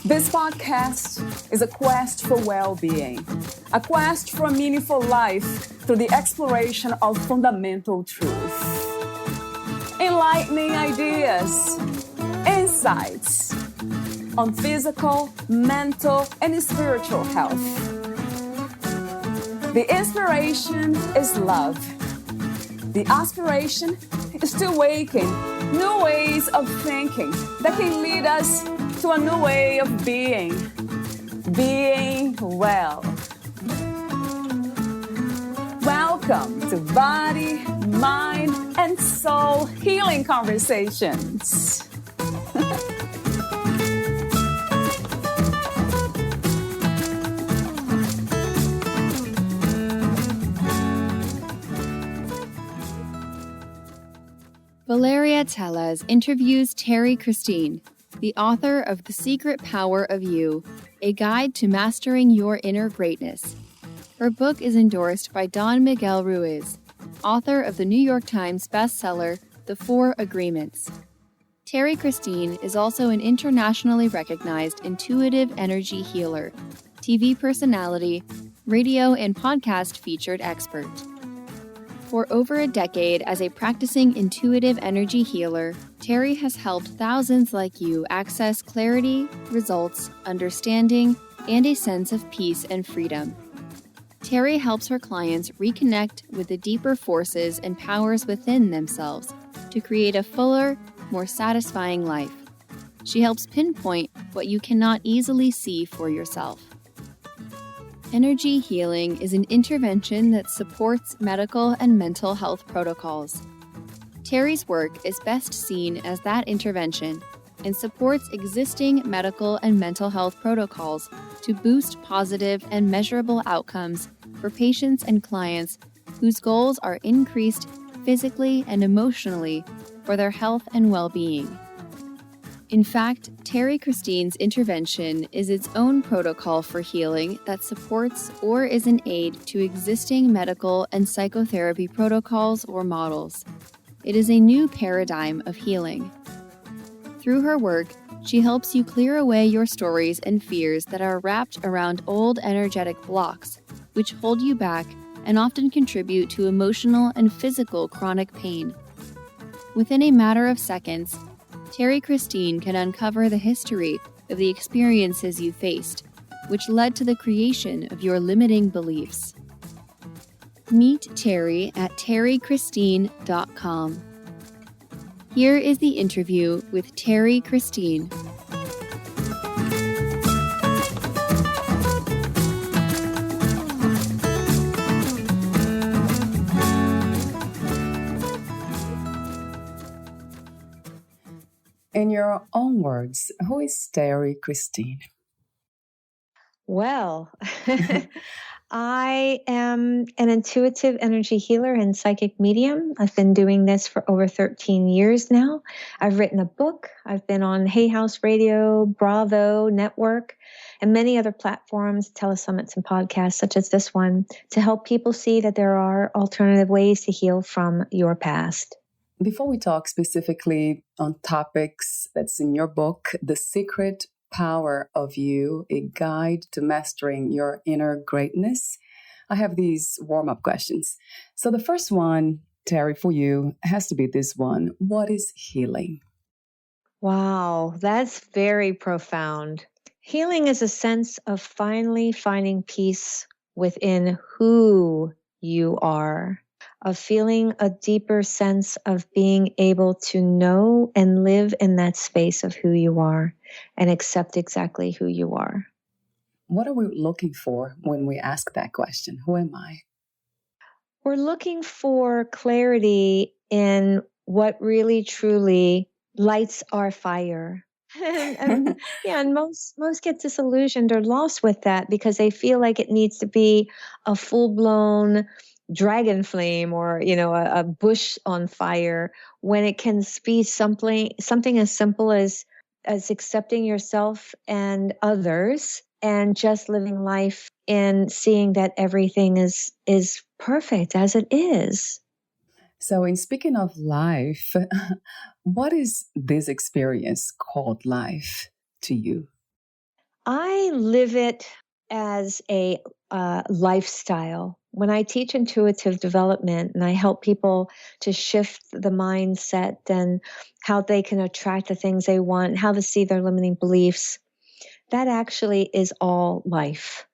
This podcast is a quest for well-being, a quest for a meaningful life through the exploration of fundamental truth. Enlightening ideas, insights on physical, mental, and spiritual health. The inspiration is love. The aspiration is to awaken new ways of thinking that can lead us to a new way of being well. Welcome to Body, Mind, and Soul Healing Conversations. Valeria Teles interviews Terrie Christine, the author of The Secret Power of You, a guide to mastering your inner greatness. Her book is endorsed by Don Miguel Ruiz, author of the New York Times bestseller, The 4 Agreements. Terrie Christine is also an internationally recognized intuitive energy healer, TV personality, radio and podcast featured expert. For over a decade as a practicing intuitive energy healer, Terrie has helped thousands like you access clarity, results, understanding, and a sense of peace and freedom. Terrie helps her clients reconnect with the deeper forces and powers within themselves to create a fuller, more satisfying life. She helps pinpoint what you cannot easily see for yourself. Energy healing is an intervention that supports medical and mental health protocols. Terrie's work is best seen as that intervention and supports existing medical and mental health protocols to boost positive and measurable outcomes for patients and clients whose goals are increased physically and emotionally for their health and well-being. In fact, Terrie Christine's intervention is its own protocol for healing that supports or is an aide to existing medical and psychotherapy protocols or models. It is a new paradigm of healing. Through her work, she helps you clear away your stories and fears that are wrapped around old energetic blocks, which hold you back and often contribute to emotional and physical chronic pain. Within a matter of seconds, Terrie Christine can uncover the history of the experiences you faced, which led to the creation of your limiting beliefs. Meet Terrie at terriechristine.com. Here is the interview with Terrie Christine. In your own words, who is Terrie Christine? Well, I am an intuitive energy healer and psychic medium. I've been doing this for over 13 years now. I've written a book. I've been on Hay House Radio, Bravo Network, and many other platforms, telesummits and podcasts such as this one, to help people see that there are alternative ways to heal from your past. Before we talk specifically on topics that's in your book, The Secret Power of You, a guide to mastering your inner greatness, I have these warm-up questions. So the first one, Terrie, for you, has to be this one. What is healing? Wow, that's very profound. Healing is a sense of finally finding peace within who you are, of feeling a deeper sense of being able to know and live in that space of who you are and accept exactly who you are. What are we looking for when we ask that question? Who am I? We're looking for clarity in what really truly lights our fire. and most get disillusioned or lost with that because they feel like it needs to be a full-blown dragon flame or a bush on fire, when it can be something as simple as accepting yourself and others and just living life and seeing that everything is perfect as it is. So in speaking of life, what is this experience called life to you? I live it as a lifestyle. When I teach intuitive development and I help people to shift the mindset and how they can attract the things they want, how to see their limiting beliefs, that actually is all life.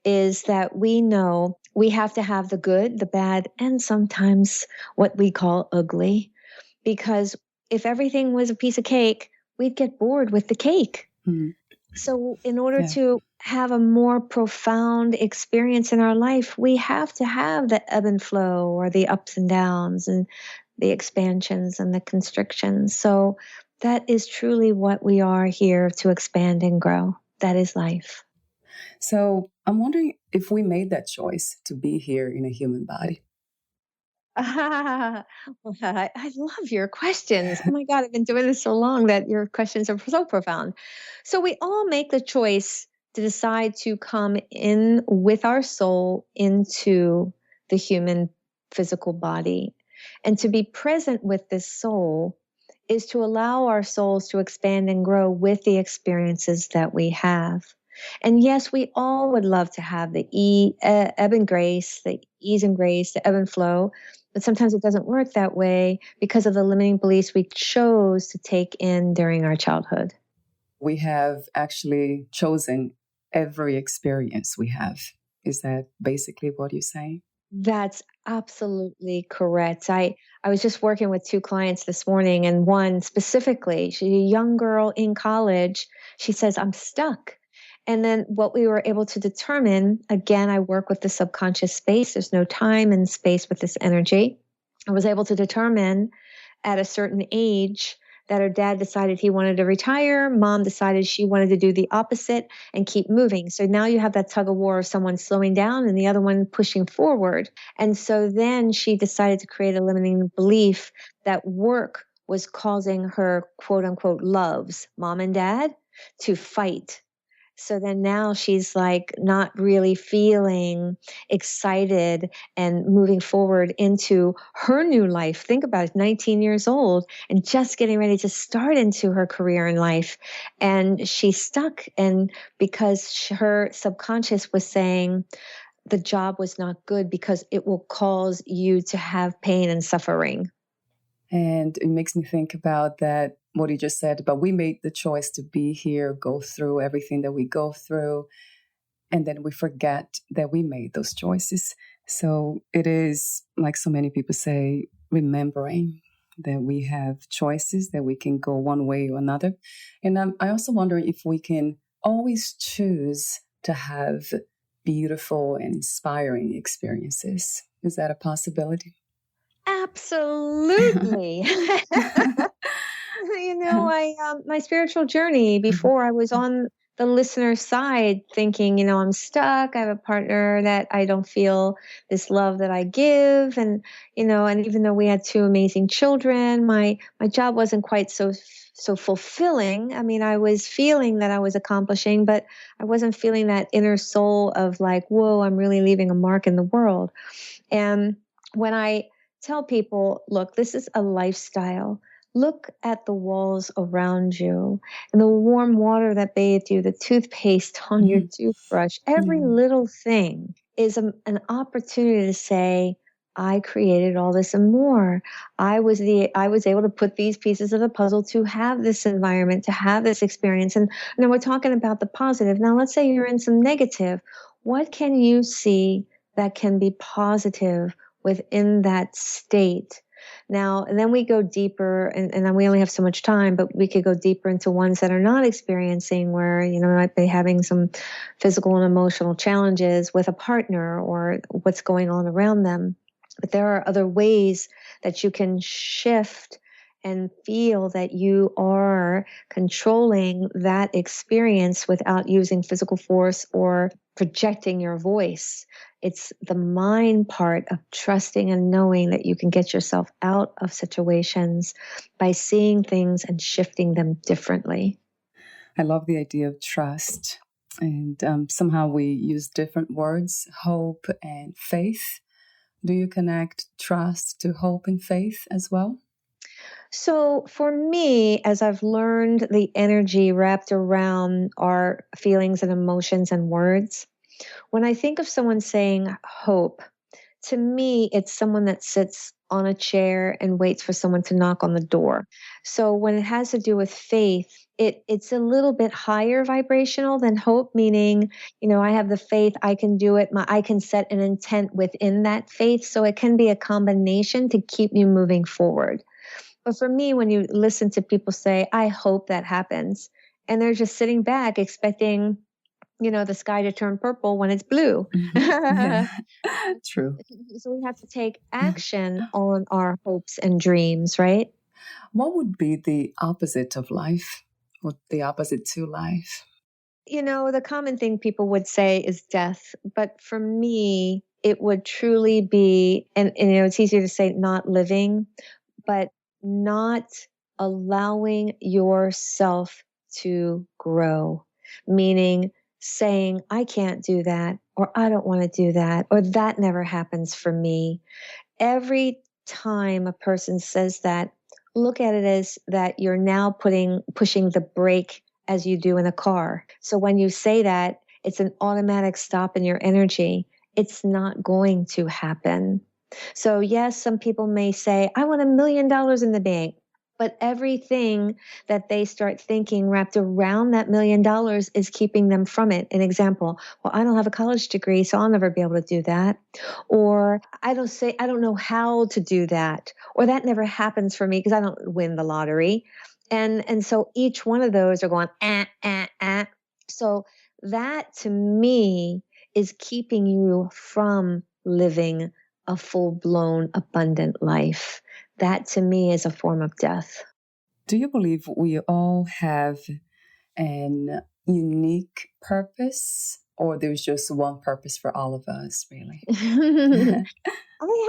Is that we know we have to have the good, the bad, and sometimes what we call ugly. Because if everything was a piece of cake, we'd get bored with the cake. Mm. So, in order Yeah. to have a more profound experience in our life, we have to have the ebb and flow, or the ups and downs, and the expansions and the constrictions. So, that is truly what we are here to expand and grow. That is life. So I'm wondering if we made that choice to be here in a human body. Well, I love your questions. Oh my God, I've been doing this so long that your questions are so profound. So, we all make the choice to decide to come in with our soul into the human physical body. And to be present with this soul is to allow our souls to expand and grow with the experiences that we have. And yes, we all would love to have the ebb and grace, the ease and grace, the ebb and flow, but sometimes it doesn't work that way because of the limiting beliefs we chose to take in during our childhood. We have actually chosen every experience we have. Is that basically what you're saying? That's absolutely correct. I was just working with two clients this morning, and one specifically, she's a young girl in college. She says, I'm stuck. And then what we were able to determine, again, I work with the subconscious space. There's no time and space with this energy. I was able to determine at a certain age that her dad decided he wanted to retire. Mom decided she wanted to do the opposite and keep moving. So now you have that tug of war of someone slowing down and the other one pushing forward. And so then she decided to create a limiting belief that work was causing her quote unquote loves, mom and dad, to fight. So then now she's like not really feeling excited and moving forward into her new life. Think about it, 19 years old and just getting ready to start into her career in life. And she's stuck. And because her subconscious was saying the job was not good because it will cause you to have pain and suffering. And it makes me think about that, what you just said, but we made the choice to be here, go through everything that we go through, and then we forget that we made those choices. So it is, like so many people say, remembering that we have choices, that we can go one way or another. And I also wonder if we can always choose to have beautiful and inspiring experiences. Is that a possibility? Absolutely. My spiritual journey before I was on the listener side thinking, I'm stuck. I have a partner that I don't feel this love that I give. And even though we had two amazing children, my job wasn't quite so fulfilling. I mean, I was feeling that I was accomplishing, but I wasn't feeling that inner soul of like, whoa, I'm really leaving a mark in the world. And when I tell people, look, this is a lifestyle. Look at the walls around you and the warm water that bathed you, the toothpaste on your toothbrush. Every little thing is an opportunity to say, I created all this and more. I was able to put these pieces of the puzzle to have this environment, to have this experience. And now we're talking about the positive. Now let's say you're in some negative. What can you see that can be positive within that state? Now, and then we go deeper, and then we only have so much time, but we could go deeper into ones that are not experiencing where, might be having some physical and emotional challenges with a partner or what's going on around them. But there are other ways that you can shift and feel that you are controlling that experience without using physical force or projecting your voice. It's the mind part of trusting and knowing that you can get yourself out of situations by seeing things and shifting them differently. I love the idea of trust. And somehow we use different words, hope and faith. Do you connect trust to hope and faith as well? So for me, as I've learned the energy wrapped around our feelings and emotions and words, when I think of someone saying hope, to me, it's someone that sits on a chair and waits for someone to knock on the door. So when it has to do with faith, it's a little bit higher vibrational than hope, meaning, I have the faith, I can do it, I can set an intent within that faith. So it can be a combination to keep me moving forward. But for me, when you listen to people say, I hope that happens, and they're just sitting back expecting, the sky to turn purple when it's blue. Yeah, true. So we have to take action on our hopes and dreams, right? What would be the opposite of life? What the opposite to life? The common thing people would say is death. But for me, it would truly be, and it's easier to say not living, but not allowing yourself to grow, meaning saying, I can't do that, or I don't want to do that, or that never happens for me. Every time a person says that, look at it as that you're now pushing the brake as you do in a car. So when you say that, it's an automatic stop in your energy. It's not going to happen. So yes, some people may say, I want $1 million in the bank. But everything that they start thinking wrapped around that $1 million is keeping them from it. An example, well, I don't have a college degree, so I'll never be able to do that. Or I don't know how to do that. Or that never happens for me because I don't win the lottery. And so each one of those are going, So that to me is keeping you from living a full-blown, abundant life. That to me is a form of death. Do you believe we all have an unique purpose, or there's just one purpose for all of us, really?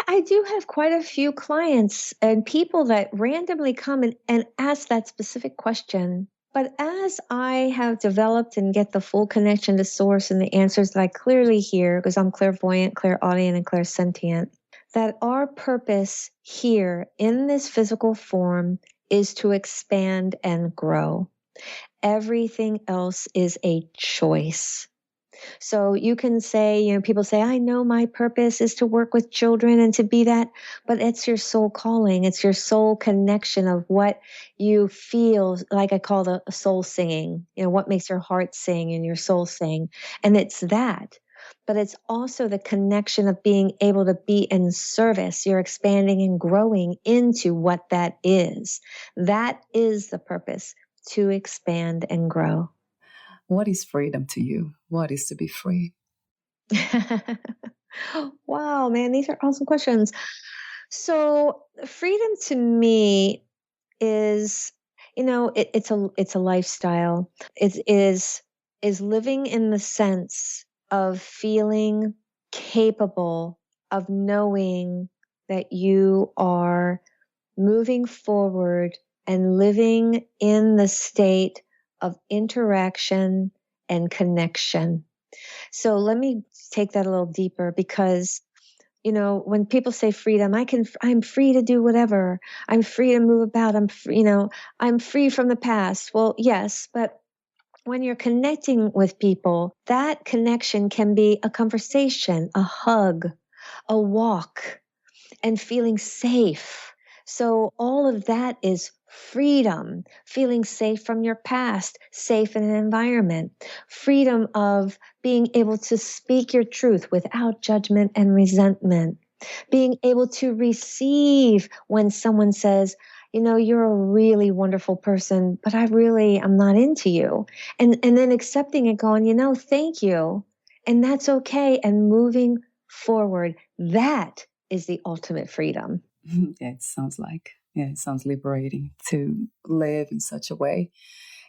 I do have quite a few clients and people that randomly come and ask that specific question. But as I have developed and get the full connection to source and the answers that I clearly hear, because I'm clairvoyant, clairaudient, and clairsentient, that our purpose here in this physical form is to expand and grow. Everything else is a choice. So you can say, people say, I know my purpose is to work with children and to be that, but it's your soul calling. It's your soul connection of what you feel, like I call the soul singing, what makes your heart sing and your soul sing. And it's that. But it's also the connection of being able to be in service. You're expanding and growing into what that is. That is the purpose, to expand and grow. What is freedom to you? What is to be free? Wow, man, these are awesome questions. So freedom to me is, it's a lifestyle. It is living in the sense of feeling capable of knowing that you are moving forward and living in the state of interaction and connection. So let me take that a little deeper because, when people say freedom, I'm free to do whatever. I'm free to move about. I'm free from the past. Well, yes, but when you're connecting with people, that connection can be a conversation, a hug, a walk, and feeling safe. So all of that is freedom, feeling safe from your past, safe in an environment, freedom of being able to speak your truth without judgment and resentment, being able to receive when someone says, you're a really wonderful person, but I'm not into you. And then accepting it, going, thank you. And that's okay. And moving forward, that is the ultimate freedom. Yeah, it sounds liberating to live in such a way.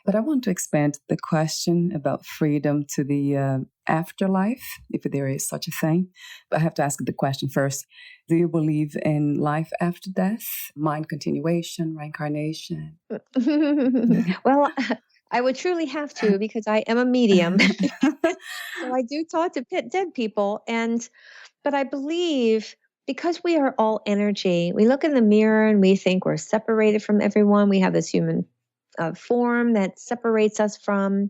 But I want to expand the question about freedom to the afterlife, if there is such a thing. But I have to ask the question first. Do you believe in life after death, mind continuation, reincarnation? Well, I would truly have to because I am a medium. So I do talk to dead people. But I believe because we are all energy, we look in the mirror and we think we're separated from everyone. We have this human form that separates us from,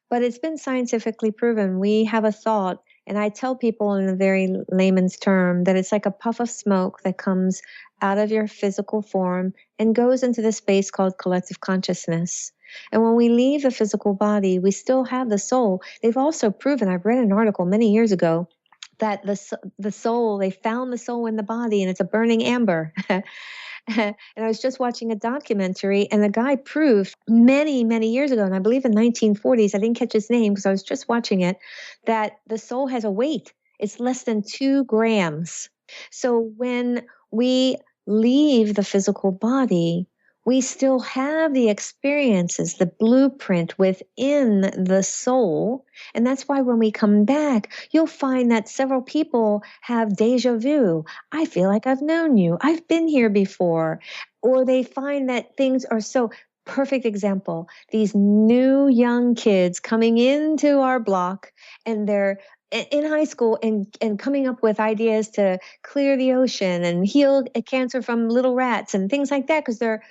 but it's been scientifically proven. We have a thought, and I tell people in a very layman's term that it's like a puff of smoke that comes out of your physical form and goes into the space called collective consciousness. And when we leave the physical body, we still have the soul. They've also proven, I've read an article many years ago, that the soul, they found the soul in the body and it's a burning amber. And I was just watching a documentary, and the guy proved many, many years ago, and I believe in 1940s, I didn't catch his name because I was just watching it, that the soul has a weight. It's less than 2 grams. So when we leave the physical body, we still have the experiences, the blueprint within the soul. And that's why when we come back, you'll find that several people have deja vu. I feel like I've known you. I've been here before. Or they find that things are so perfect example. These new young kids coming into our block, and they're in high school and coming up with ideas to clear the ocean and heal cancer from little rats and things like that, because they're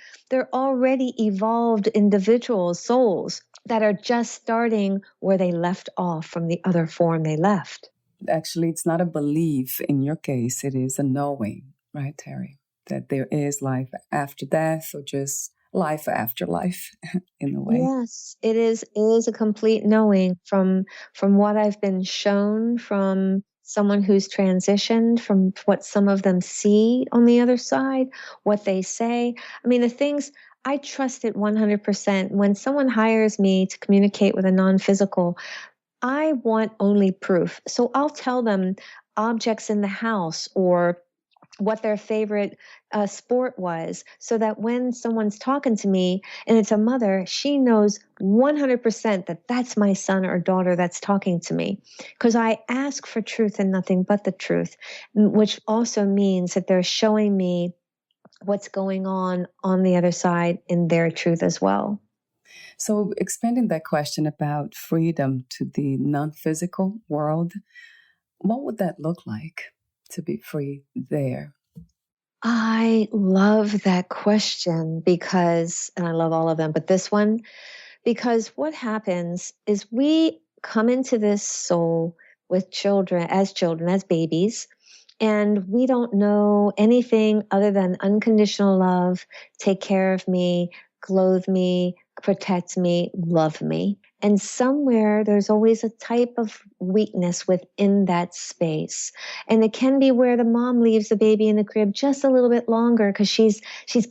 already evolved individuals, souls that are just starting where they left off from the other form they left. Actually, it's not a belief in your case. It is a knowing, right, Terrie? That there is life after death, or just life after life in a way. Yes, it is a complete knowing from what I've been shown from someone who's transitioned, from what some of them see on the other side, what they say. I mean, the things, I trust it 100%. When someone hires me to communicate with a non-physical, I want only proof. So I'll tell them objects in the house or what their favorite sport was, so that when someone's talking to me and it's a mother, she knows 100% that that's my son or daughter that's talking to me, because I ask for truth and nothing but the truth, which also means that they're showing me what's going on the other side in their truth as well. So expanding that question about freedom to the non-physical world, what would that look like to be free there? I love that question because, and I love all of them, but this one, because what happens is we come into this soul with children, as babies, and we don't know anything other than unconditional love, take care of me, clothe me, protect me, love me. And somewhere there's always a type of weakness within that space. And it can be where the mom leaves the baby in the crib just a little bit longer because she's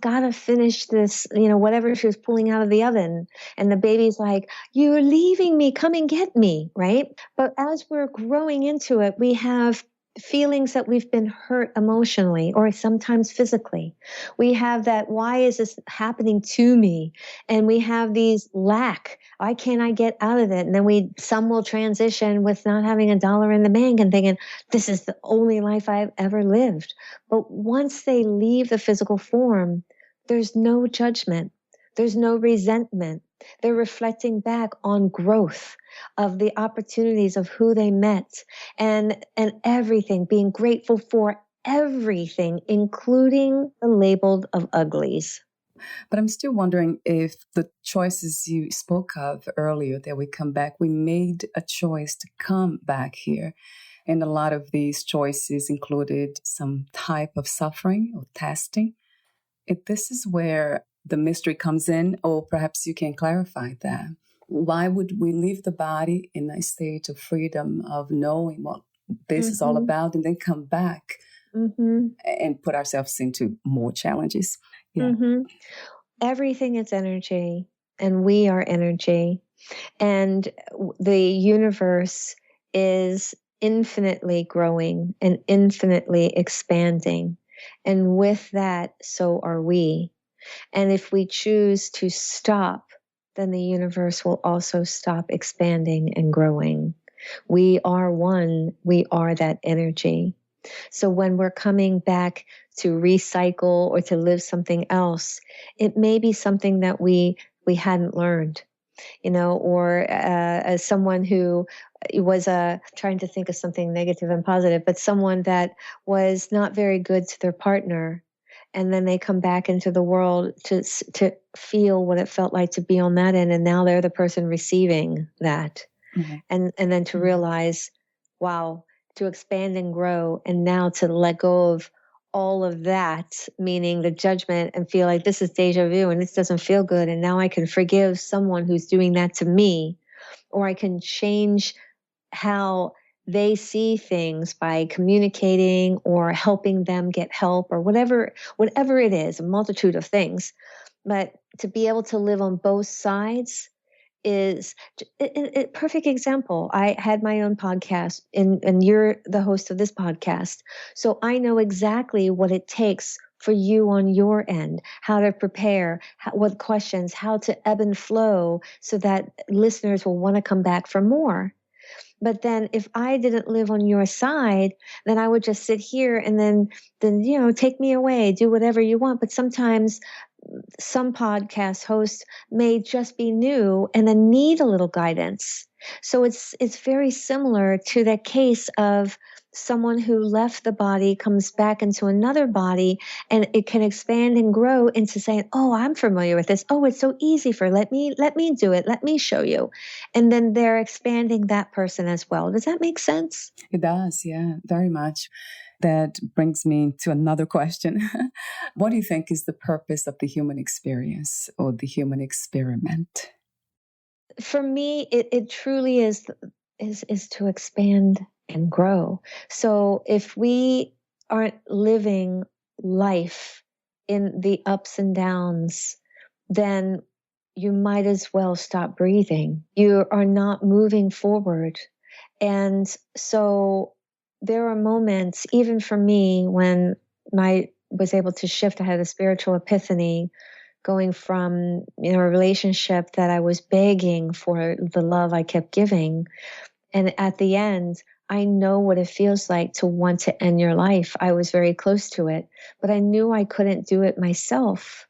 got to finish this, whatever she was pulling out of the oven. And the baby's like, "You're leaving me, come and get me," right? But as we're growing into it, we have feelings that we've been hurt emotionally or sometimes physically. We have that, why is this happening to me? And we have these lack. Why can't I get out of it? And then some will transition with not having $1 in the bank and thinking, this is the only life I've ever lived. But once they leave the physical form, there's no judgment. There's no resentment. They're reflecting back on growth of the opportunities of who they met and everything, being grateful for everything, including the labeled of uglies. But I'm still wondering if the choices you spoke of earlier, that we come back, we made a choice to come back here. And a lot of these choices included some type of suffering or testing. If this is where the mystery comes in, or perhaps you can clarify that. Why would we leave the body in a state of freedom, of knowing what this is all about, and then come back and put ourselves into more challenges? Yeah. Everything is energy, and we are energy. And the universe is infinitely growing and infinitely expanding. And with that, so are we. And if we choose to stop, then the universe will also stop expanding and growing. We are one. We are that energy. So when we're coming back to recycle or to live something else, it may be something that we hadn't learned. or as someone who was trying to think of something negative and positive, but someone that was not very good to their partner. And then they come back into the world to feel what it felt like to be on that end. And now they're the person receiving that. Mm-hmm. And then to realize, wow, to expand and grow, and now to let go of all of that, meaning the judgment, and feel like this is deja vu and this doesn't feel good. And now I can forgive someone who's doing that to me, or I can change how they see things by communicating or helping them get help, or whatever it is, a multitude of things. But to be able to live on both sides is a perfect example. I had my own podcast, and you're the host of this podcast. So I know exactly what it takes for you on your end, how to prepare, what questions, how to ebb and flow so that listeners will want to come back for more. But then if I didn't live on your side, then I would just sit here and then, take me away, do whatever you want. But sometimes some podcast hosts may just be new and then need a little guidance. So it's very similar to the case of someone who left the body, comes back into another body, and it can expand and grow into saying, oh, I'm familiar with this. Oh, it's so easy let me do it. Let me show you. And then they're expanding that person as well. Does that make sense? It does. Yeah, very much. That brings me to another question. What do you think is the purpose of the human experience or the human experiment? For me, it truly is to expand and grow. So if we aren't living life in the ups and downs, then you might as well stop breathing. You are not moving forward. And so there are moments, even for me, when I was able to shift. I had a spiritual epiphany going from a relationship that I was begging for the love I kept giving. And at the end, I know what it feels like to want to end your life. I was very close to it, but I knew I couldn't do it myself.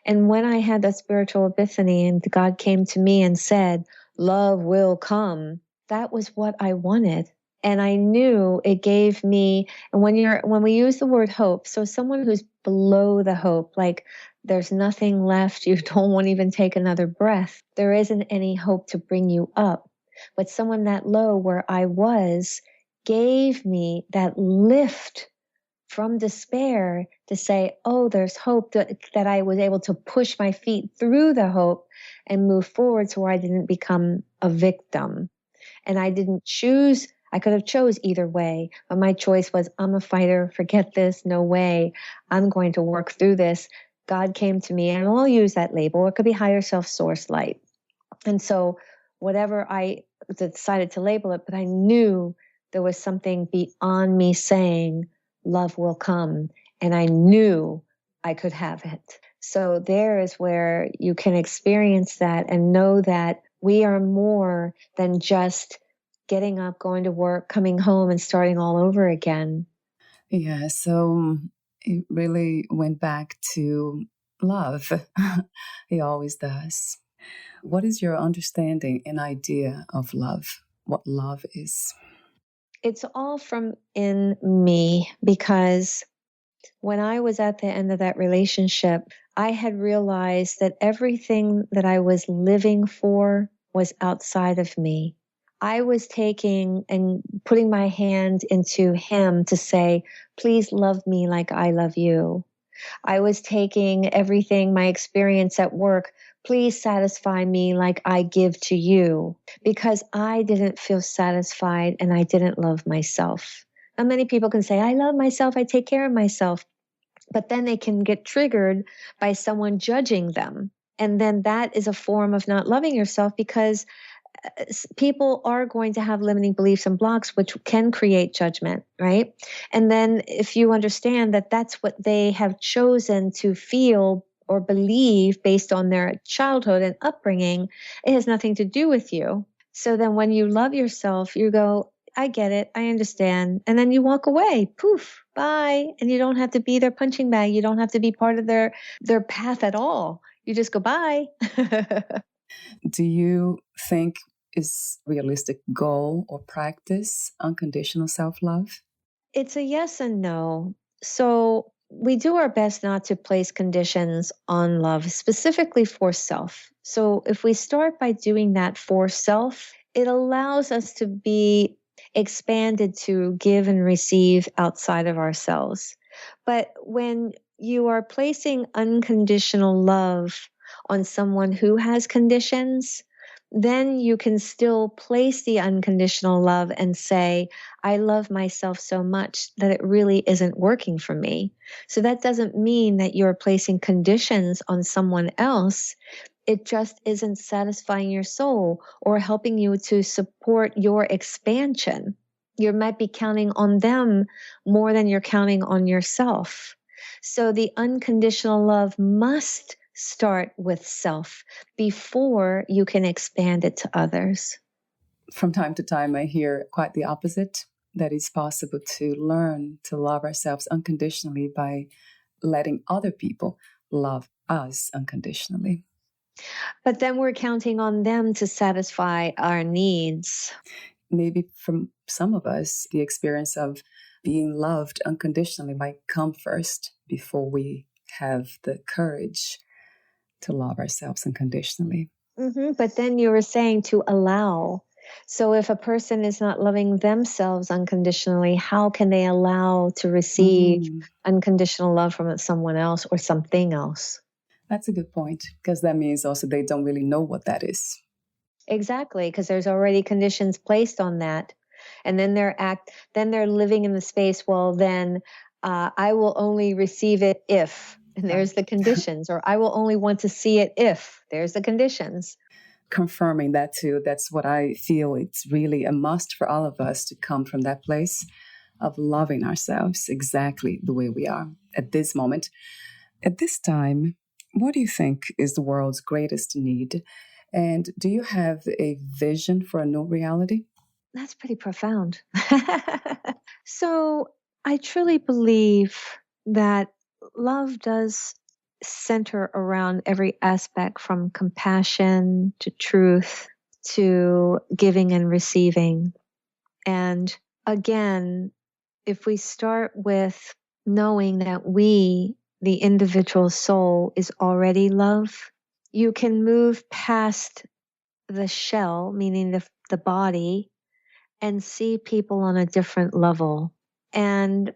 And when I had that spiritual epiphany and God came to me and said, love will come, that was what I wanted. And I knew it gave me, and when we use the word hope, so someone who's below the hope, like there's nothing left, you don't want to even take another breath, there isn't any hope to bring you up. But someone that low where I was gave me that lift from despair to say, oh, there's hope, that I was able to push my feet through the hope and move forward to where I didn't become a victim. And I didn't choose, I could have chose either way, but my choice was, I'm a fighter, forget this, no way, I'm going to work through this. God came to me, and I'll use that label, it could be higher self-source light. And so whatever I decided to label it, but I knew there was something beyond me saying, love will come, and I knew I could have it. So there is where you can experience that and know that we are more than just getting up, going to work, coming home, and starting all over again. Yeah, so it really went back to love. It always does. What is your understanding and idea of love? What love is? It's all from in me, because when I was at the end of that relationship, I had realized that everything that I was living for was outside of me. I was taking and putting my hand into him to say, please love me like I love you. I was taking everything, my experience at work, please satisfy me like I give to you, because I didn't feel satisfied and I didn't love myself. Now, many people can say, I love myself, I take care of myself, but then they can get triggered by someone judging them. And then that is a form of not loving yourself, because people are going to have limiting beliefs and blocks, which can create judgment, right? And then if you understand that that's what they have chosen to feel or believe based on their childhood and upbringing, it has nothing to do with you. So then when you love yourself, you go, I get it, I understand. And then you walk away, poof, bye. And you don't have to be their punching bag. You don't have to be part of their path at all. You just go, bye. Do you think is realistic goal or practice unconditional self-love? It's a yes and no. So we do our best not to place conditions on love, specifically for self. So if we start by doing that for self, it allows us to be expanded to give and receive outside of ourselves. But when you are placing unconditional love on someone who has conditions, then you can still place the unconditional love and say, I love myself so much that it really isn't working for me. So that doesn't mean that you're placing conditions on someone else. It just isn't satisfying your soul or helping you to support your expansion. You might be counting on them more than you're counting on yourself. So the unconditional love must start with self before you can expand it to others. From time to time, I hear quite the opposite, that it's possible to learn to love ourselves unconditionally by letting other people love us unconditionally. But then we're counting on them to satisfy our needs. Maybe from some of us, the experience of being loved unconditionally might come first before we have the courage to love ourselves unconditionally. But then you were saying to allow. So if a person is not loving themselves unconditionally, how can they allow to receive unconditional love from someone else or something else? That's a good point, because that means also they don't really know what that is. Exactly, because there's already conditions placed on that. And then they're living in the space, well, then I will only receive it if, and there's the conditions, or I will only want to see it if, there's the conditions. Confirming that too, that's what I feel it's really a must for all of us to come from that place of loving ourselves exactly the way we are at this moment. At this time, what do you think is the world's greatest need? And do you have a vision for a new reality? That's pretty profound. So I truly believe that love does center around every aspect from compassion to truth to giving and receiving. And again, if we start with knowing that we, the individual soul, is already love, you can move past the shell, meaning the body, and see people on a different level. And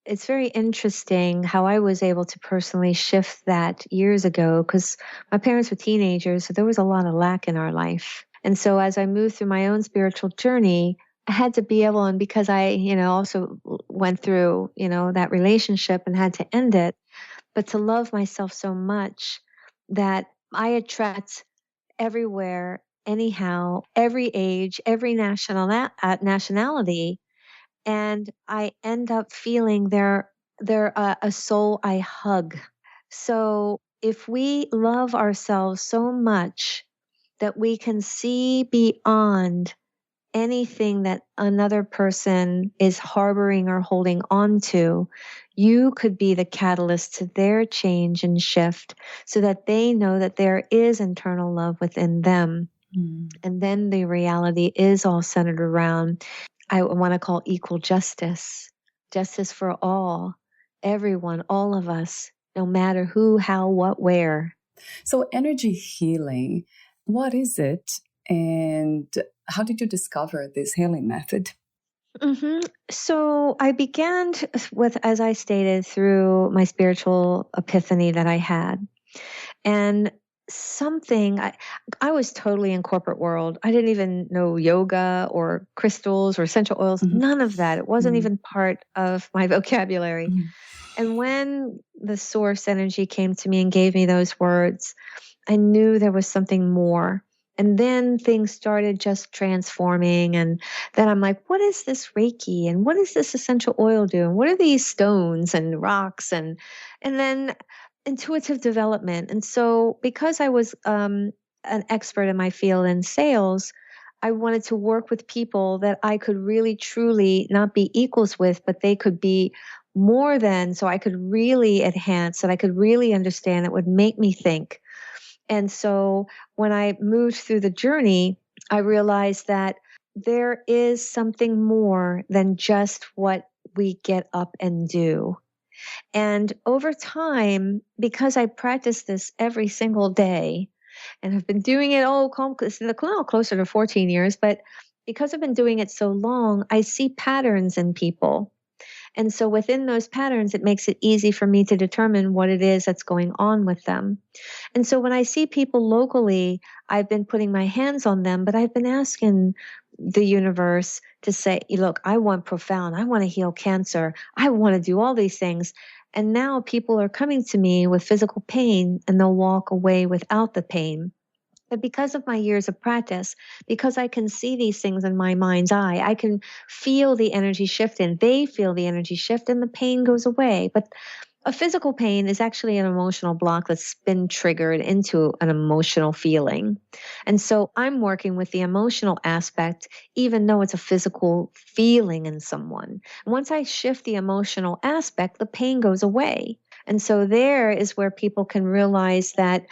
it's very interesting how I was able to personally shift that years ago, because my parents were teenagers, so there was a lot of lack in our life. And so as I moved through my own spiritual journey, I had to be able, and because I, also went through, that relationship and had to end it, but to love myself so much that I attract everywhere, anyhow, every age, every nationality, and I end up feeling they're a soul I hug. So if we love ourselves so much that we can see beyond anything that another person is harboring or holding on to, you could be the catalyst to their change and shift so that they know that there is internal love within them. And then the reality is all centered around, I want to call equal justice, justice for all, everyone, all of us, no matter who, how, what, where. So energy healing, what is it? And how did you discover this healing method? So I began with, as I stated, through my spiritual epiphany that I had. And I was totally in corporate world. I didn't even know yoga or crystals or essential oils, none of that. It wasn't even part of my vocabulary. And when the source energy came to me and gave me those words, I knew there was something more. And then things started just transforming. And then I'm like, what is this Reiki? And what is this essential oil doing? What are these stones and rocks? And then intuitive development. And so because I was an expert in my field in sales, I wanted to work with people that I could really, truly not be equals with, but they could be more than, so I could really enhance, that I could really understand, that would make me think. And so when I moved through the journey, I realized that there is something more than just what we get up and do. And over time, because I practice this every single day and have been doing it closer to 14 years, but because I've been doing it so long, I see patterns in people. And so within those patterns, it makes it easy for me to determine what it is that's going on with them. And so when I see people locally, I've been putting my hands on them, but I've been asking the universe to say, look, I want profound, I want to heal cancer, I want to do all these things. And now people are coming to me with physical pain and they'll walk away without the pain. But because of my years of practice, because I can see these things in my mind's eye, I can feel the energy shift and they feel the energy shift and the pain goes away. But a physical pain is actually an emotional block that's been triggered into an emotional feeling. And so I'm working with the emotional aspect, even though it's a physical feeling in someone. Once I shift the emotional aspect, the pain goes away. And so there is where people can realize that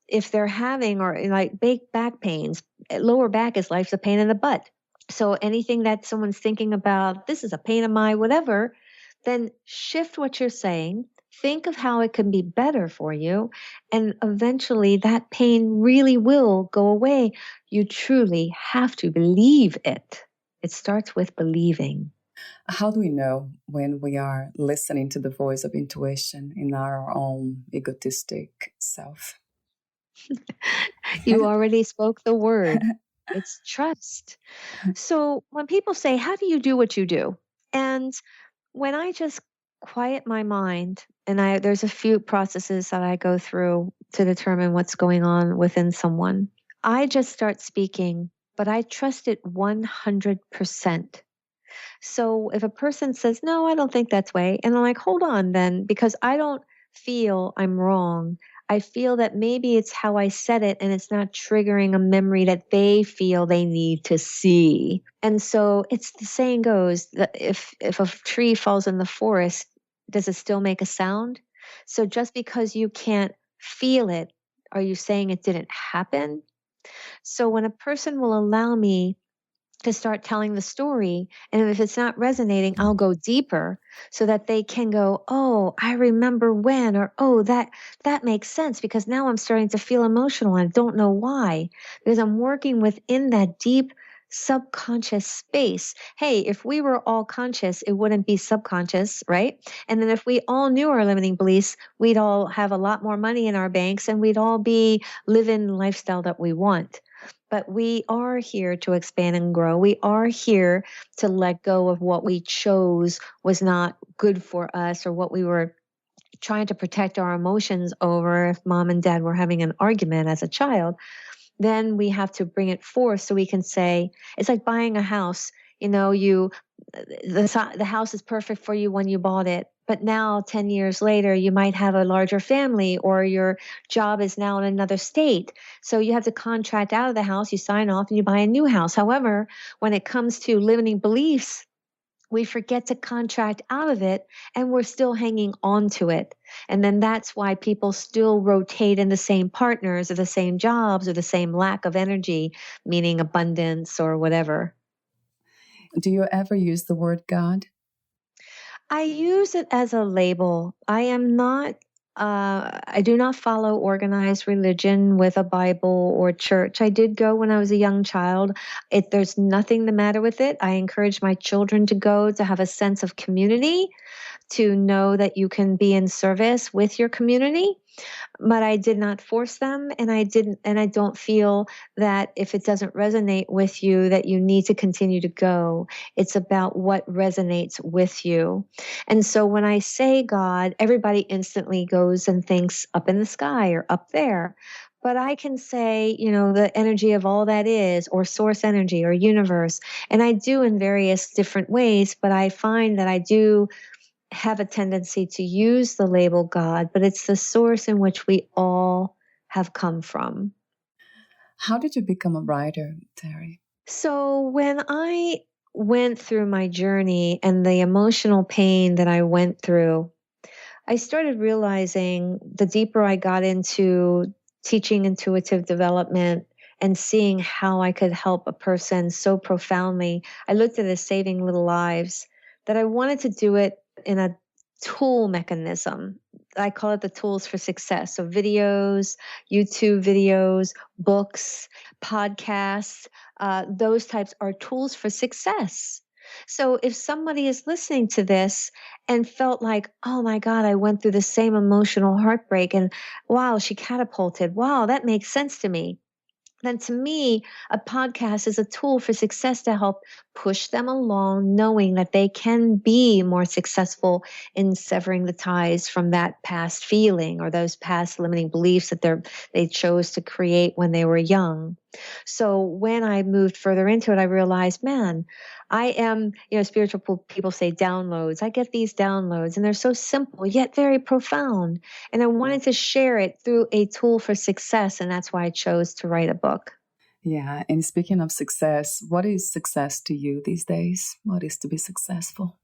if they're having or like back pains, lower back is life's a pain in the butt. So anything that someone's thinking about, this is a pain in my whatever, then shift what you're saying. Think of how it can be better for you. And eventually that pain really will go away. You truly have to believe it. It starts with believing. How do we know when we are listening to the voice of intuition in our own egotistic self? You already spoke the word. It's trust. So when people say, how do you do what you do? And when I just quiet my mind, and there's a few processes that I go through to determine what's going on within someone, I just start speaking, but I trust it 100%. So if a person says, no, I don't think that's way, and I'm like, hold on then, because I don't feel I'm wrong. I feel that maybe it's how I said it and it's not triggering a memory that they feel they need to see. And so it's the saying goes that if a tree falls in the forest, does it still make a sound? So just because you can't feel it, are you saying it didn't happen? So when a person will allow me to start telling the story, and if it's not resonating, I'll go deeper so that they can go, oh, I remember when, or oh, that makes sense, because now I'm starting to feel emotional and I don't know why, because I'm working within that deep subconscious space. Hey, if we were all conscious, it wouldn't be subconscious, right? And then if we all knew our limiting beliefs, we'd all have a lot more money in our banks and we'd all be living the lifestyle that we want. But we are here to expand and grow. We are here to let go of what we chose was not good for us, or what we were trying to protect our emotions over. If mom and dad were having an argument as a child, then we have to bring it forth so we can say, it's like buying a house. You know, the house is perfect for you when you bought it. But now 10 years later, you might have a larger family, or your job is now in another state. So you have to contract out of the house, you sign off, and you buy a new house. However, when it comes to limiting beliefs, we forget to contract out of it and we're still hanging on to it. And then that's why people still rotate in the same partners or the same jobs or the same lack of energy, meaning abundance or whatever. Do you ever use the word God? I use it as a label. I do not follow organized religion with a Bible or church. I did go when I was a young child. There's nothing the matter with it. I encourage my children to go to have a sense of community, to know that you can be in service with your community. But I did not force them, and I don't feel that if it doesn't resonate with you that you need to continue to go. It's about what resonates with you. And so when I say God, everybody instantly goes and thinks up in the sky or up there. But I can say, the energy of all that is, or source energy or universe. And I do in various different ways, but I find that I do have a tendency to use the label God, but it's the source in which we all have come from. How did you become a writer, Terrie? So when I went through my journey and the emotional pain that I went through, I started realizing the deeper I got into teaching intuitive development and seeing how I could help a person so profoundly. I looked at it as saving little lives, that I wanted to do it in a tool mechanism. I call it the tools for success. So videos, YouTube videos, books, podcasts, those types are tools for success. So if somebody is listening to this and felt like, oh my God, I went through the same emotional heartbreak and wow, she catapulted. Wow, that makes sense to me. Then to me, a podcast is a tool for success to help push them along, knowing that they can be more successful in severing the ties from that past feeling or those past limiting beliefs that they chose to create when they were young. So when I moved further into it, I realized, man, I am, spiritual people say downloads. I get these downloads and they're so simple, yet very profound. And I wanted to share it through a tool for success. And that's why I chose to write a book. Yeah. And speaking of success, what is success to you these days? What is to be successful?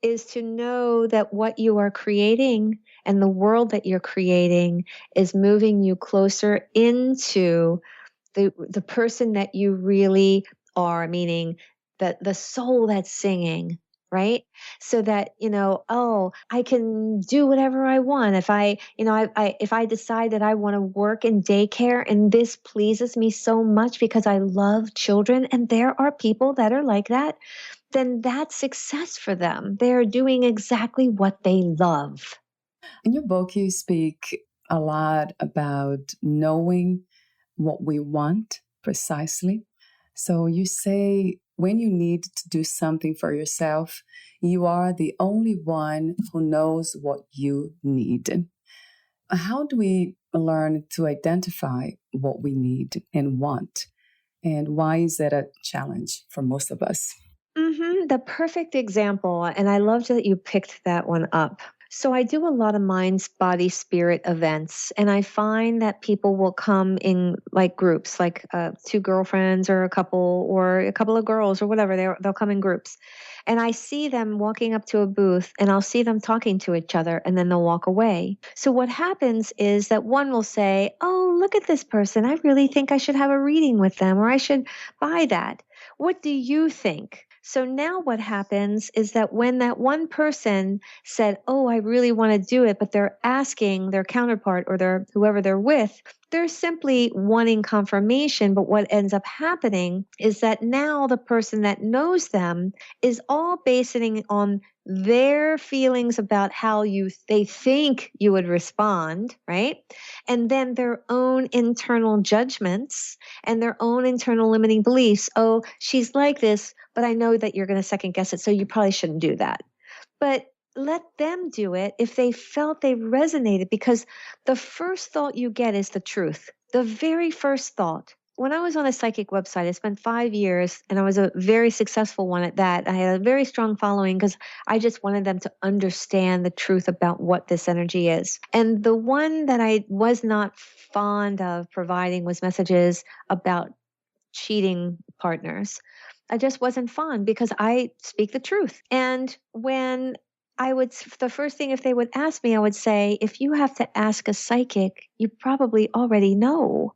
Is to know that what you are creating and the world that you're creating is moving you closer into the person that you really are, meaning the soul that's singing, right? So that, I can do whatever I want. If if I decide that I want to work in daycare and this pleases me so much because I love children, and there are people that are like that, then that's success for them. They're doing exactly what they love. In your book, you speak a lot about knowing what we want precisely. So you say when you need to do something for yourself, you are the only one who knows what you need. How do we learn to identify what we need and want? And why is that a challenge for most of us? The perfect example, and I loved that you picked that one up. So I do a lot of mind, body, spirit events, and I find that people will come in like groups, like two girlfriends or a couple of girls or whatever. They'll come in groups, and I see them walking up to a booth, and I'll see them talking to each other, and then they'll walk away. So what happens is that one will say, "Oh, look at this person! I really think I should have a reading with them, or I should buy that. What do you think?" So now what happens is that when that one person said, "Oh, I really want to do it," but they're asking their counterpart or whoever they're with, they're simply wanting confirmation. But what ends up happening is that now the person that knows them is all basing on their feelings about how they think you would respond, right? And then their own internal judgments and their own internal limiting beliefs. Oh, she's like this, but I know that you're going to second guess it, so you probably shouldn't do that. But let them do it if they felt they resonated, because the first thought you get is the truth. The very first thought. When I was on a psychic website, I spent 5 years and I was a very successful one at that. I had a very strong following because I just wanted them to understand the truth about what this energy is. And the one that I was not fond of providing was messages about cheating partners. I just wasn't fond because I speak the truth. And when the first thing, if they would ask me, I would say, if you have to ask a psychic, you probably already know.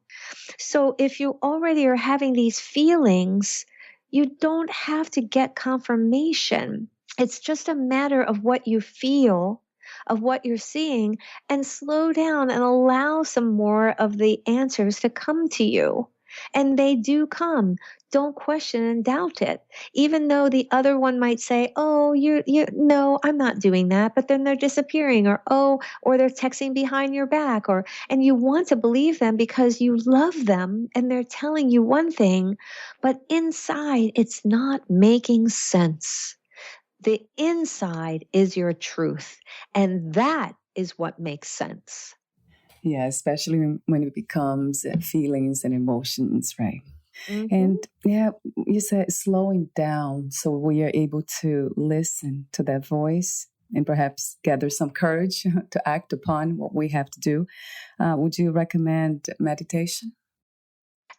So if you already are having these feelings, you don't have to get confirmation. It's just a matter of what you feel, of what you're seeing, and slow down and allow some more of the answers to come to you. And they do come. Don't question and doubt it. Even though the other one might say, "Oh, no, I'm not doing that," but then they're disappearing, or they're texting behind your back, and you want to believe them because you love them and they're telling you one thing, but inside it's not making sense. The inside is your truth, and that is what makes sense. Yeah, especially when it becomes feelings and emotions, right? Mm-hmm. And yeah, you said slowing down so we are able to listen to that voice and perhaps gather some courage to act upon what we have to do. Would you recommend meditation?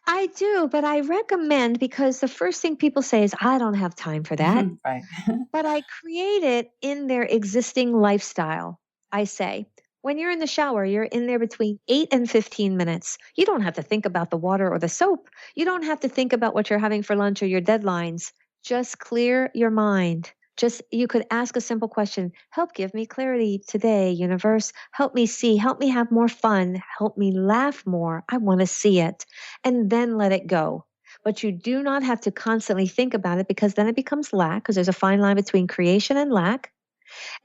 I do, but I recommend, because the first thing people say is, "I don't have time for that." Right. But I create it in their existing lifestyle. I say, When you're in the shower, you're in there between 8 and 15 minutes. You don't have to think about the water or the soap. You don't have to think about what you're having for lunch or your deadlines. Just clear your mind. Just you could ask a simple question. Help give me clarity today, universe. Help me see, help me have more fun, help me laugh more. I want to see it. And then let it go. But you do not have to constantly think about it, because then it becomes lack, because there's a fine line between creation and lack.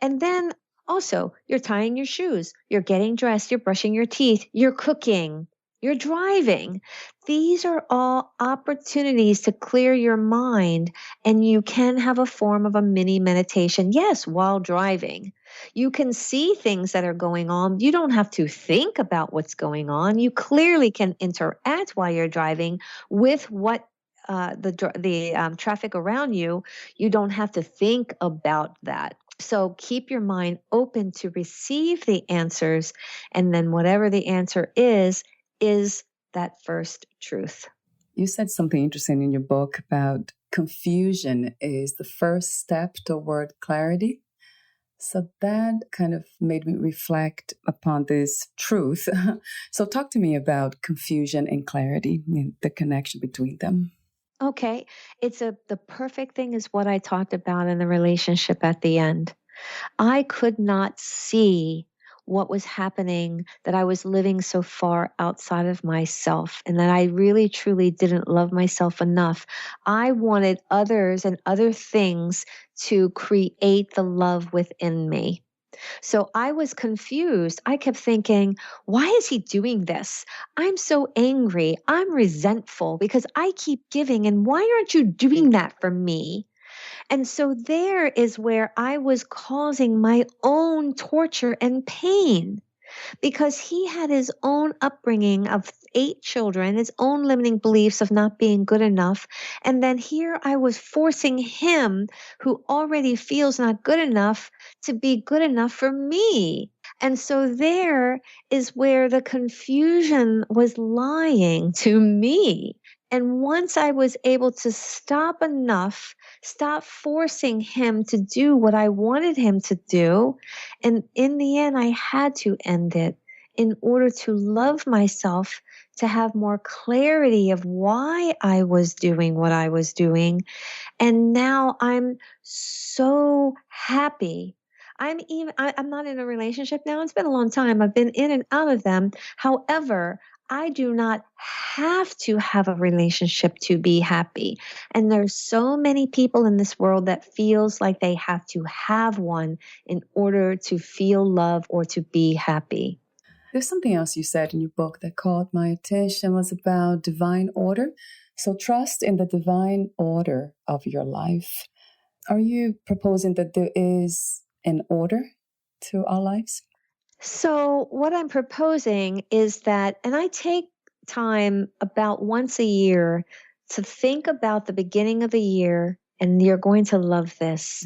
And then also, you're tying your shoes, you're getting dressed, you're brushing your teeth, you're cooking, you're driving. These are all opportunities to clear your mind, and you can have a form of a mini meditation, yes, while driving. You can see things that are going on. You don't have to think about what's going on. You clearly can interact while you're driving with what the traffic around you. You don't have to think about that. So keep your mind open to receive the answers. And then whatever the answer is that first truth. You said something interesting in your book about confusion is the first step toward clarity. So that kind of made me reflect upon this truth. So talk to me about confusion and clarity and the connection between them. Okay. The perfect thing is what I talked about in the relationship at the end. I could not see what was happening, that I was living so far outside of myself, and that I really truly didn't love myself enough. I wanted others and other things to create the love within me. So I was confused. I kept thinking, why is he doing this? I'm so angry. I'm resentful because I keep giving. And why aren't you doing that for me? And so there is where I was causing my own torture and pain, because he had his own upbringing of 8 children, his own limiting beliefs of not being good enough. And then here I was forcing him, who already feels not good enough, to be good enough for me. And so there is where the confusion was lying to me. And once I was able to stop forcing him to do what I wanted him to do, and in the end, I had to end it in order to love myself, to have more clarity of why I was doing what I was doing. And now I'm so happy. I'm not in a relationship now. It's been a long time. I've been in and out of them. However, I do not have to have a relationship to be happy. And there's so many people in this world that feels like they have to have one in order to feel love or to be happy. There's something else you said in your book that caught my attention, was about divine order. So trust in the divine order of your life. Are you proposing that there is an order to our lives? So what I'm proposing is that, and I take time about once a year to think about the beginning of the year, and you're going to love this.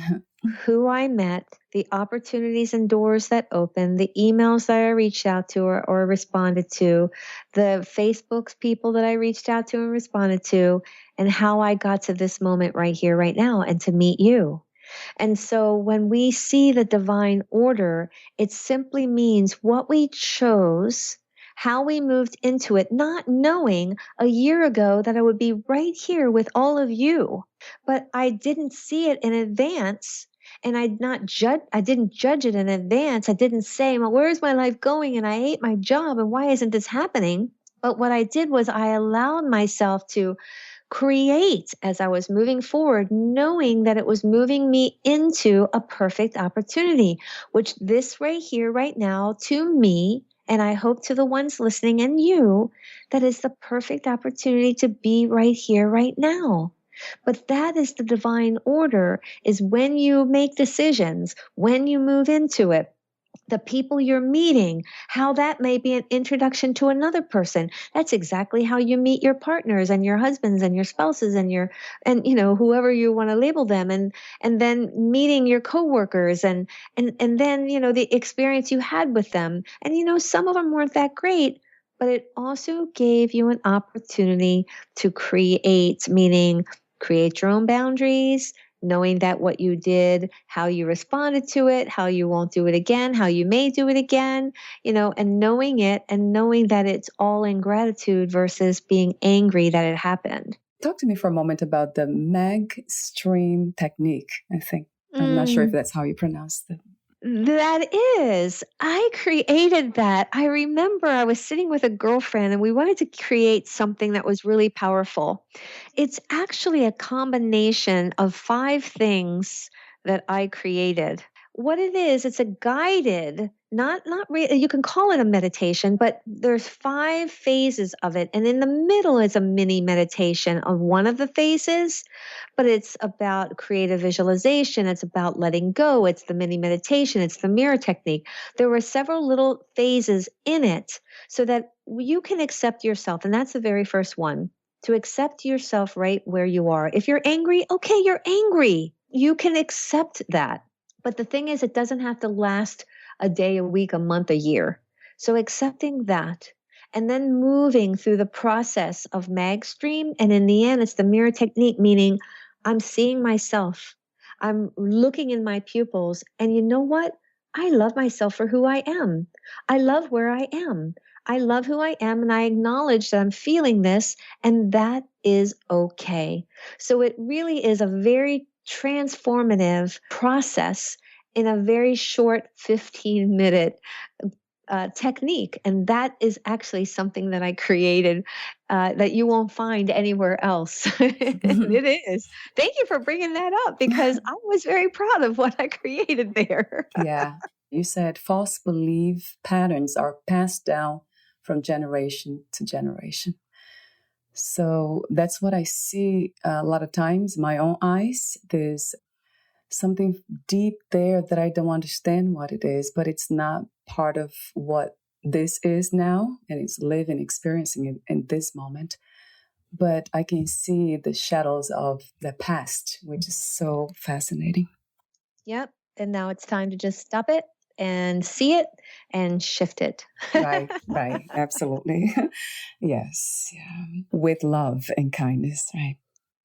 Who I met, the opportunities and doors that opened, the emails that I reached out to or responded to, the Facebook's people that I reached out to and responded to, and how I got to this moment right here, right now, and to meet you. And so when we see the divine order, it simply means what we chose, how we moved into it, not knowing a year ago that I would be right here with all of you. But I didn't see it in advance. And I didn't judge it in advance. I didn't say, well, where's my life going? And I hate my job. And why isn't this happening? But what I did was I allowed myself to create as I was moving forward, knowing that it was moving me into a perfect opportunity, which this right here, right now, to me, and I hope to the ones listening and you, that is the perfect opportunity to be right here, right now. But that is the divine order, is when you make decisions, when you move into it, the people you're meeting, how that may be an introduction to another person. That's exactly how you meet your partners and your husbands and your spouses and whoever you want to label them, and then meeting your coworkers and then the experience you had with them. And some of them weren't that great, but it also gave you an opportunity to create, meaning create your own boundaries, knowing that what you did, how you responded to it, how you won't do it again, how you may do it again, and knowing it and knowing that it's all in gratitude versus being angry that it happened. Talk to me for a moment about the Meg stream technique, I think. I'm not sure if that's how you pronounce it. That is. I created that. I remember I was sitting with a girlfriend and we wanted to create something that was really powerful. It's actually a combination of 5 things that I created. What it is, it's a guided, you can call it a meditation, but there's 5 phases of it. And in the middle is a mini meditation of one of the phases, but it's about creative visualization. It's about letting go. It's the mini meditation. It's the mirror technique. There were several little phases in it so that you can accept yourself. And that's the very first one, to accept yourself right where you are. If you're angry, okay, you're angry. You can accept that. But the thing is, it doesn't have to last a day, a week, a month, a year. So accepting that and then moving through the process of Magstream. And in the end, it's the mirror technique, meaning I'm seeing myself. I'm looking in my pupils. And you know what? I love myself for who I am. I love where I am. I love who I am. And I acknowledge that I'm feeling this. And that is okay. So it really is a very transformative process in a very short 15-minute technique. And that is actually something that I created that you won't find anywhere else. It is. Thank you for bringing that up because I was very proud of what I created there. Yeah. You said false belief patterns are passed down from generation to generation. So that's what I see a lot of times, my own eyes. There's something deep there that I don't understand what it is, but it's not part of what this is now, and it's living, experiencing it in this moment. But I can see the shadows of the past, which is so fascinating. Yep. And now it's time to just stop it and see it and shift it. Right. Absolutely. Yes. Yeah. With love and kindness, right?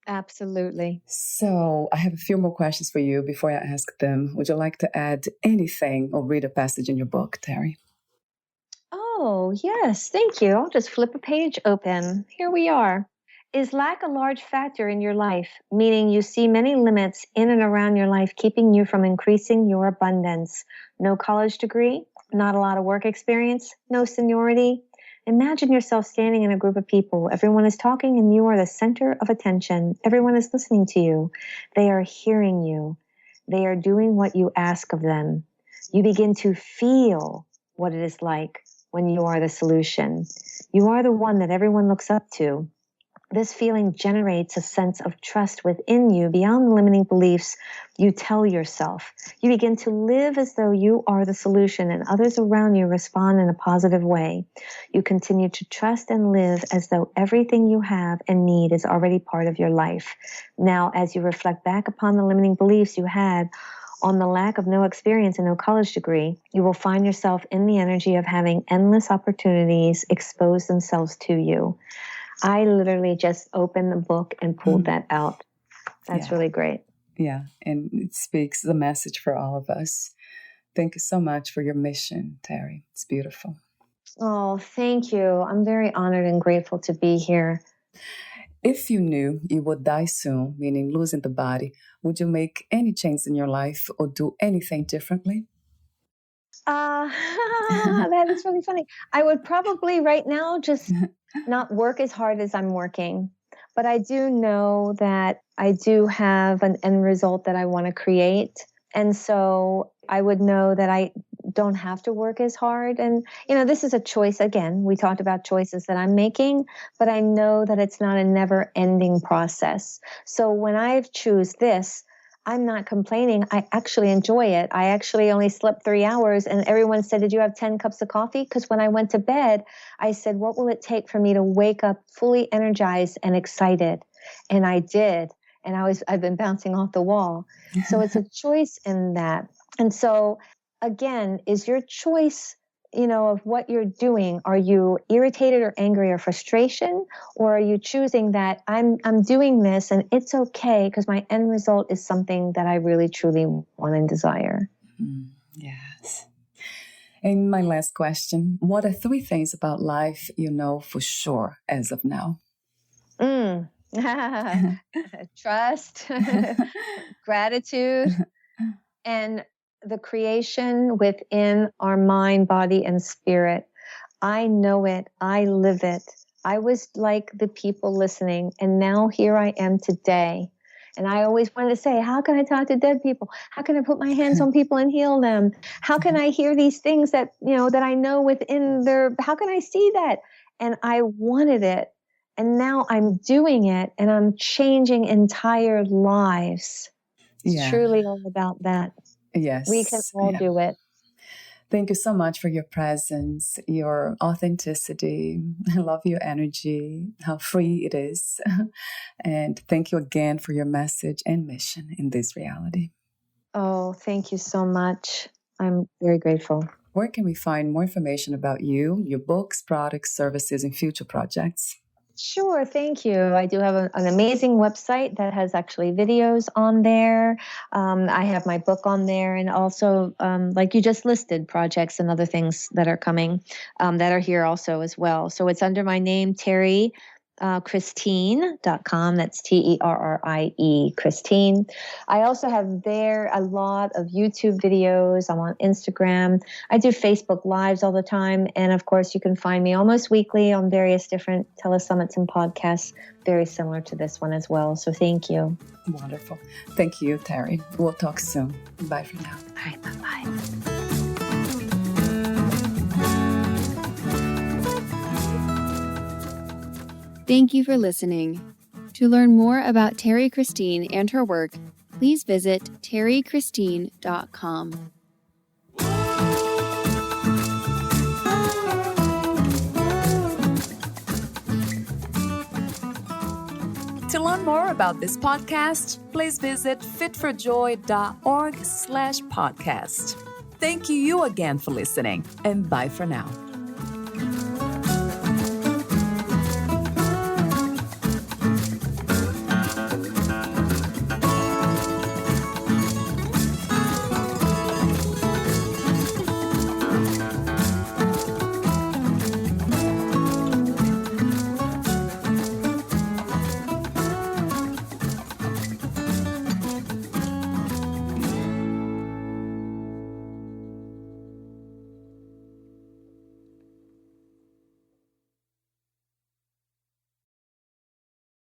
Absolutely. So I have a few more questions for you before I ask them. Would you like to add anything or read a passage in your book, Terrie? Oh, yes. Thank you. I'll just flip a page open. Here we are. Is lack a large factor in your life, meaning you see many limits in and around your life keeping you from increasing your abundance? No college degree, not a lot of work experience, no seniority. Imagine yourself standing in a group of people. Everyone is talking and you are the center of attention. Everyone is listening to you. They are hearing you. They are doing what you ask of them. You begin to feel what it is like when you are the solution. You are the one that everyone looks up to. This feeling generates a sense of trust within you beyond the limiting beliefs you tell yourself. You begin to live as though you are the solution and others around you respond in a positive way. You continue to trust and live as though everything you have and need is already part of your life. Now, as you reflect back upon the limiting beliefs you had on the lack of no experience and no college degree, you will find yourself in the energy of having endless opportunities expose themselves to you. I literally just opened the book and pulled that out. That's really great. Yeah, and it speaks the message for all of us. Thank you so much for your mission, Terrie. It's beautiful. Oh, thank you. I'm very honored and grateful to be here. If you knew you would die soon, meaning losing the body, would you make any change in your life or do anything differently? That is really funny. I would probably right now just not work as hard as I'm working. But I do know that I do have an end result that I want to create. And so I would know that I don't have to work as hard. And, this is a choice. Again, we talked about choices that I'm making, but I know that it's not a never ending process. So when I choose this, I'm not complaining. I actually enjoy it. I actually only slept 3 hours and everyone said, did you have 10 cups of coffee? Because when I went to bed, I said, what will it take for me to wake up fully energized and excited? And I did. And I've been bouncing off the wall. So it's a choice in that. And so again, is your choice of what you're doing. Are you irritated or angry or frustration? Or are you choosing that I'm doing this and it's okay because my end result is something that I really, truly want and desire? Yes. And my last question, what are 3 things about life you know for sure as of now? Trust, gratitude, and the creation within our mind, body, and spirit. I know it. I live it. I was like the people listening, and now here I am today. And I always wanted to say, how can I talk to dead people? How can I put my hands on people and heal them? How can I hear these things that, that I know within how can I see that? And I wanted it. And now I'm doing it, and I'm changing entire lives. It's truly all about that. Yes. We can all do it. Thank you so much for your presence, your authenticity. I love your energy, how free it is. And thank you again for your message and mission in this reality. Oh, thank you so much. I'm very grateful. Where can we find more information about you, your books, products, services, and future projects? Sure, thank you. I do have an amazing website that has actually videos on there. I have my book on there, and also, like you just listed, projects and other things that are coming that are here also as well. So it's under my name, Terrie Christine.com. That's Terrie Christine. I also have there a lot of YouTube videos. I'm on Instagram. I do Facebook Lives all the time. And of course, you can find me almost weekly on various different telesummits and podcasts, very similar to this one as well. So thank you. Wonderful. Thank you, Terrie. We'll talk soon. Bye for now. All right, bye-bye. Thank you for listening. To learn more about Terrie Christine and her work, please visit terriechristine.com. To learn more about this podcast, please visit fitforjoy.org/podcast. Thank you again for listening, and bye for now.